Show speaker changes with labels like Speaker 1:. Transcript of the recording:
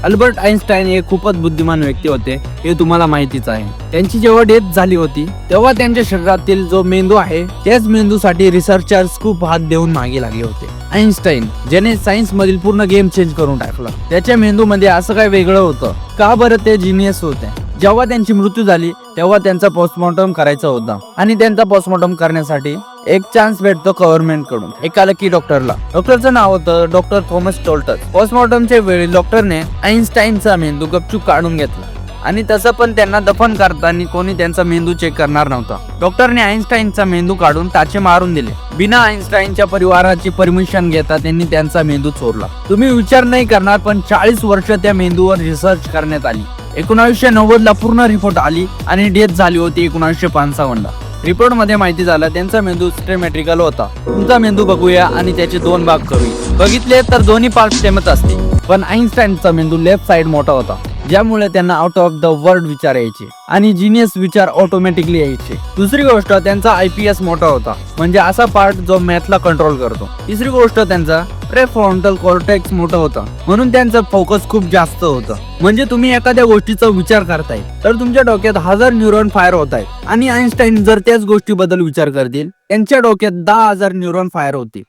Speaker 1: Albert Einstein हे खूपच बुद्धिमान व्यक्ती होते, हे तुम्हाला माहितीच आहे. त्यांची जेव्हा डेथ झाली होती तेव्हा त्यांच्या शरीरातील जो मेंदू आहे त्याच मेंदूसाठी रिसर्चर्स खूप हात देऊन मागे लागले होते. आइन्स्टाईन ज्याने सायन्स मधील पूर्ण गेम चेंज करून टाकला, त्याच्या मेंदूमध्ये असं काय वेगळं होतं का बरं? ते जिनियस होते. जेव्हा त्यांची मृत्यू झाली तेव्हा त्यांचा पोस्टमॉर्टम करायचा होता आणि त्यांचा पोस्टमॉर्टम करण्यासाठी एक चान्स भेटतो गव्हर्नमेंट कडून एका लकी डॉक्टरला. डॉक्टरचं नाव होतं डॉक्टर थॉमस टोल्टर. पोस्टमॉर्टमच्या वेळी डॉक्टरने आइन्स्टाईनचा मेंदू गपचूप काढून घेतला आणि तसं पण त्यांना दफन करताना कोणी त्यांचा मेंदू चेक करणार नव्हता. डॉक्टरने आइन्स्टाईनचा मेंदू काढून टाचे मारून दिले. बिना आइन्स्टाईनच्या परिवाराची परमिशन घेता त्यांनी त्यांचा मेंदू चोरला. तुम्ही विचार नाही करणार, पण 40 वर्ष त्या मेंदूवर रिसर्च करण्यात आली. 1990 ला पूर्ण रिपोर्ट आली आणि डेथ झाली होती 1955 ला. रिपोर्ट मध्ये माहिती झालं त्यांचा मेंदू सिमेट्रिकल होता. तुमचा मेंदू बघूया आणि त्याचे दोन भाग करूया. बघितले तर दोन्ही पार्ट सेमच असते, पण आइन्स्टाईनचा मेंदू लेफ्ट साइड मोठा होता, ज्यामुळे त्यांना आउट ऑफ द वर्ल्ड विचार यायचे आणि जिनियस विचार ऑटोमॅटिकली यायचे. दुसरी गोष्ट त्यांचा आयपीएस मोठा होता, म्हणजे असा पार्ट जो मॅथला कंट्रोल करतो. तिसरी गोष्ट त्यांचा प्रेफ्रंटल कॉर्टेक्स मोठा होता, म्हणून त्यांचं फोकस खूप जास्त होतं. म्हणजे तुम्ही एखाद्या गोष्टीचा विचार करताय तर तुमच्या डोक्यात 1000 न्यूरॉन फायर होत आहेत आणि आइन्स्टाईन जर त्याच गोष्टीबद्दल विचार करतील त्यांच्या डोक्यात 10,000 न्यूरॉन फायर होतील.